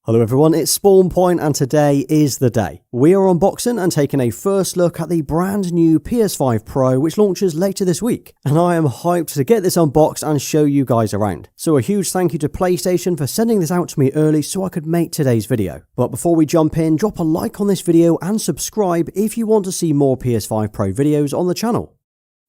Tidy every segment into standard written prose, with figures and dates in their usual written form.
Hello everyone, it's SpawnPoint and today is the day. We are unboxing and taking a first look at the brand new PS5 Pro which launches later this week. And I am hyped to get this unboxed and show you guys around. So a huge thank you to PlayStation for sending this out to me early so I could make today's video. But before we jump in, drop a like on this video and subscribe if you want to see more PS5 Pro videos on the channel.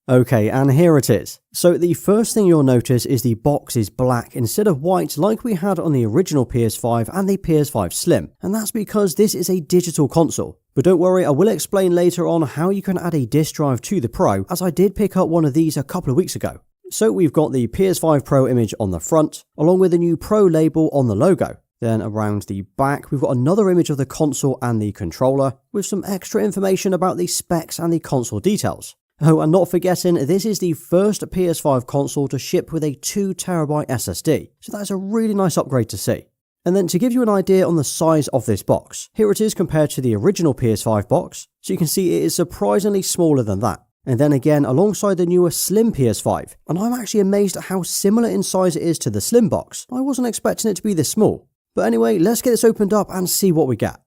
Okay, and here it is. So the first thing you'll notice is the box is black instead of white like we had on the original PS5 and the PS5 Slim, and that's because this is a digital console. But don't worry, I will explain later on how you can add a disk drive to the Pro, as I did pick up one of these a couple of weeks ago. So we've got the PS5 Pro image on the front, along with the new Pro label on the logo. Then around the back, we've got another image of the console and the controller, with some extra information about the specs and the console details. Oh, and not forgetting, this is the first PS5 console to ship with a 2TB SSD, so that is a really nice upgrade to see. And then to give you an idea on the size of this box, here it is compared to the original PS5 box, so you can see it is surprisingly smaller than that. And then again alongside the newer Slim PS5, and I'm actually amazed at how similar in size it is to the Slim box. I wasn't expecting it to be this small. But anyway, let's get this opened up and see what we get.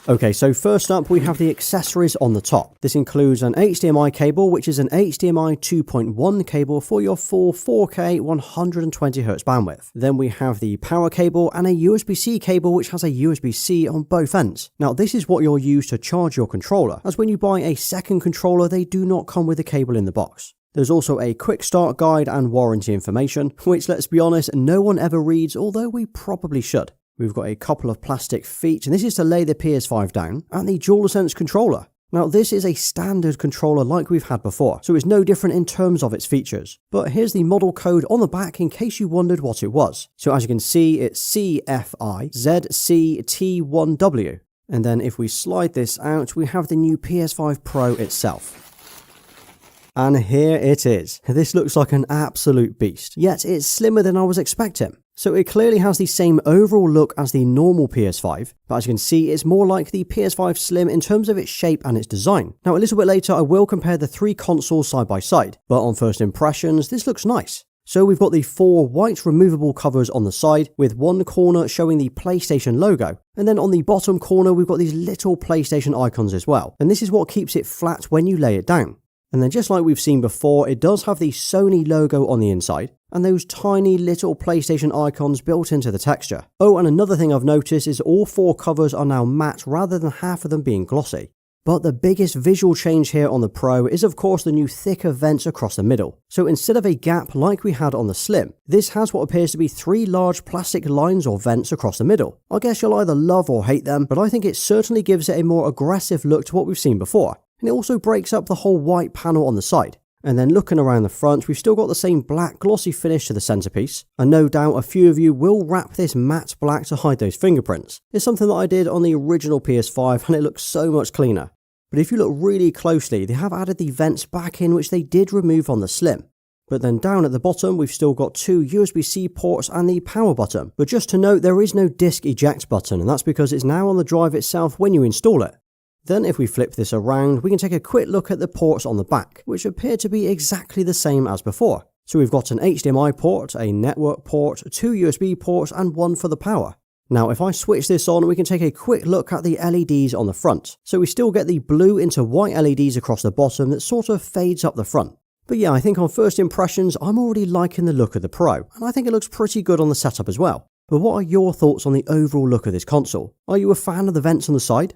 Okay, so first up we have the accessories on the top. This includes an HDMI cable, which is an HDMI 2.1 cable for your full 4K 120Hz bandwidth. Then we have the power cable and a USB-C cable which has a USB-C on both ends. Now this is what you'll use to charge your controller, as when you buy a second controller they do not come with a cable in the box. There's also a quick start guide and warranty information, which let's be honest, no one ever reads, although we probably should. We've got a couple of plastic feet, and this is to lay the PS5 down, and the DualSense controller. Now this is a standard controller like we've had before, so it's no different in terms of its features. But here's the model code on the back in case you wondered what it was. So as you can see, it's CFIZCT1W. And then if we slide this out, we have the new PS5 Pro itself. And here it is. This looks like an absolute beast, yet it's slimmer than I was expecting. So it clearly has the same overall look as the normal PS5, but as you can see it's more like the PS5 Slim in terms of its shape and its design. Now a little bit later I will compare the three consoles side by side, but on first impressions this looks nice. So we've got the four white removable covers on the side, with one corner showing the PlayStation logo, and then on the bottom corner we've got these little PlayStation icons as well, and this is what keeps it flat when you lay it down. And then just like we've seen before, it does have the Sony logo on the inside, and those tiny little PlayStation icons built into the texture. Oh, and another thing I've noticed is all four covers are now matte rather than half of them being glossy. But the biggest visual change here on the Pro is of course the new thicker vents across the middle. So instead of a gap like we had on the Slim, this has what appears to be three large plastic lines or vents across the middle. I guess you'll either love or hate them, but I think it certainly gives it a more aggressive look to what we've seen before. And it also breaks up the whole white panel on the side. And then looking around the front, we've still got the same black glossy finish to the centerpiece, and no doubt a few of you will wrap this matte black to hide those fingerprints. It's something that I did on the original PS5 and it looks so much cleaner. But if you look really closely, they have added the vents back in which they did remove on the Slim. But then down at the bottom we've still got two USB-C ports and the power button. But just to note, there is no disk eject button, and that's because it's now on the drive itself when you install it. Then if we flip this around, we can take a quick look at the ports on the back, which appear to be exactly the same as before. So we've got an HDMI port, a network port, two USB ports and one for the power. Now if I switch this on, we can take a quick look at the LEDs on the front. So we still get the blue into white LEDs across the bottom that sort of fades up the front. But yeah, I think on first impressions, I'm already liking the look of the Pro, and I think it looks pretty good on the setup as well. But what are your thoughts on the overall look of this console? Are you a fan of the vents on the side?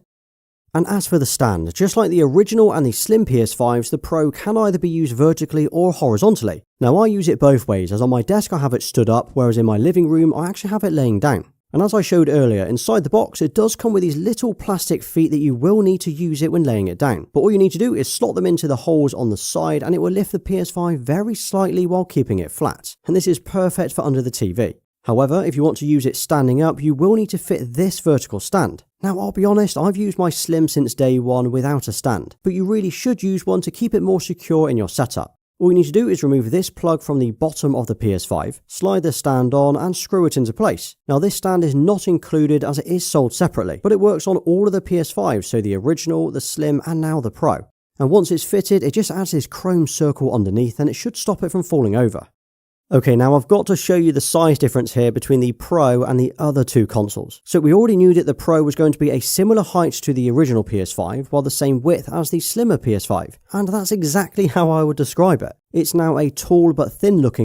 And as for the stand, just like the original and the Slim PS5s, the Pro can either be used vertically or horizontally. Now I use it both ways, as on my desk I have it stood up, whereas in my living room I actually have it laying down. And as I showed earlier, inside the box it does come with these little plastic feet that you will need to use it when laying it down. But all you need to do is slot them into the holes on the side and it will lift the PS5 very slightly while keeping it flat. And this is perfect for under the TV. However, if you want to use it standing up, you will need to fit this vertical stand. Now I'll be honest, I've used my Slim since day one without a stand, but you really should use one to keep it more secure in your setup. All you need to do is remove this plug from the bottom of the PS5, slide the stand on and screw it into place. Now this stand is not included as it is sold separately, but it works on all of the PS5s, so the original, the Slim and now the Pro. And once it's fitted, it just adds this chrome circle underneath and it should stop it from falling over. Okay, now I've got to show you the size difference here between the Pro and the other two consoles. So we already knew that the Pro was going to be a similar height to the original PS5, while the same width as the slimmer PS5. And that's exactly how I would describe it. It's now a tall but thin looking